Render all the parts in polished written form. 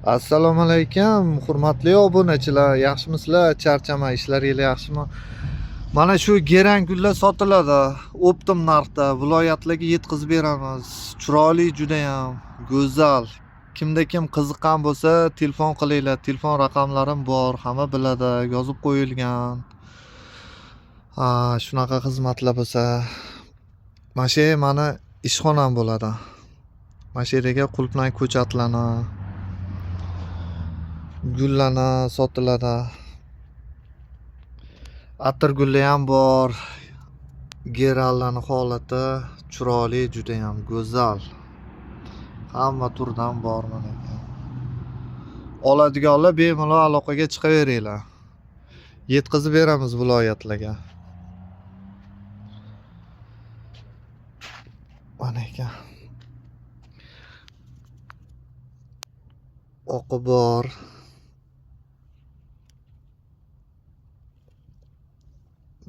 Assalomu alaykum, hurmatli obunachilar. Yaxshimisizlar? Charchamay, ishlaringiz yaxshimi? Mana shu gerang gullar sotiladi. Optim narxda viloyatlarga yetkazib beramiz. Chiroyli, juda ham go'zal. Kimda kim qiziqqan bo'lsa, telefon qilinglar. Telefon raqamlarim bor, hamma biladi, yozib qo'yilgan. Shunaqa xizmatlar bo'lsa, mana shu meni ishxonam bo'ladi. Mana shu yerga qulupnay ko'chatlarni, gullarni sotiladi. Atirgullar ham bor. Gerallarning holati chiroyli, juda ham go'zal. Hamma turdan bor mana. Oladiganlar bemalol aloqaga chiqaveringlar. Yetkazib beramiz viloyatlarga. Mana ekan. Oqi bor.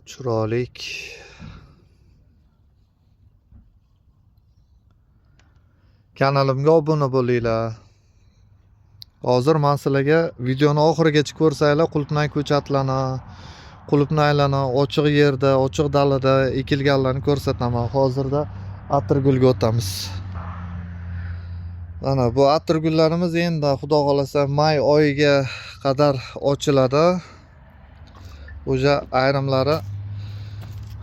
Chiroylik. Kanalimga obuna bo'linglar. Hozir men sizlarga videoni oxirigacha ko'rsanglar, qulupnay ko'chatlarni, qulupnaylarni ochiq yerda, ochiq dalada ekilganlarni ko'rsataman. Hozirda atirgulga o'tamiz. Mana bu atirgullarimiz endi xudo xolasa may oyiga qadar ochiladi. O'sha ayrimlari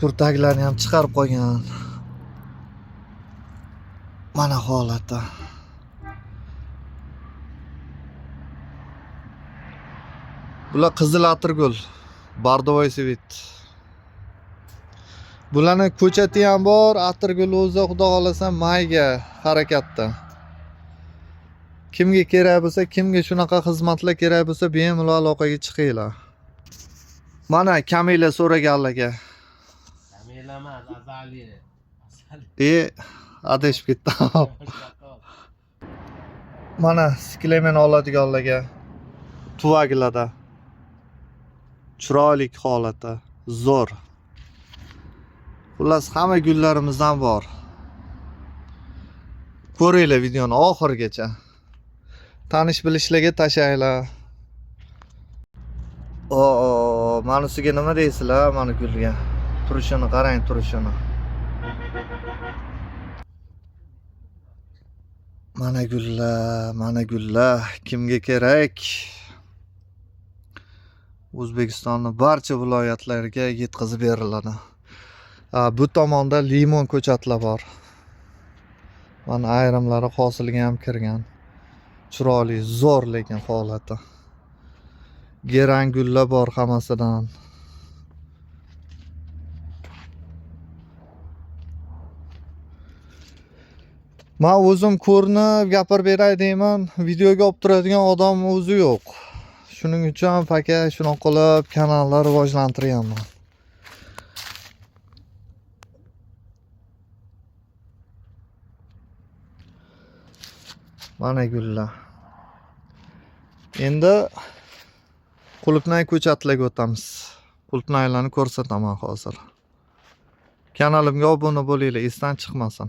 kurtaklarni ham chiqarib qo'ygan. Mana holati. Bular qizil atirgul, Bardovoy svit. Bularni ko'chati ham bor, atirgul o'zi xudo xolasa mayga harakatda. Kimga kerak bo'lsa, kimga shunaqa xizmatlar kerak bo'lsa, bemalol aloqaga chiqinglar. Mana Kamila so'raganlarga. Kamila emas, Azali. Adashib ketdim. Mana sklemen oladiganlarga tuvaglarda chiroyli holati, zo'r. Xullas hamma gullarimizdan bor. Ko'ringlar videoni oxirigacha. Tanish bilishlarga tashlaylar. Manisiga nima deysizlar, mana gulga? Turishini qarang, turishini. Mana gullar, kimga kerak? O'zbekistonning barcha viloyatlariga yetkazib beriladi. Bu tomonda limon ko'chatlar bor. Mana ayrimlari hosilga ham kirgan. Chiroyli, zo'r lekin holati. Gerang gullar bor hammasidan. Men o'zim ko'rinib gapirib beray deyman, videoga olib turadigan odam o'zi yo'q. Shuning uchun paka shunaqa qilib kanallar rivojlantiryapman. Mana gullar. Endi qulupnay ko'chatlarga o'tamiz. Qulupnaylarni ko'rsataman hozir. Kanalimga obuna bo'linglar, esdan chiqmasin.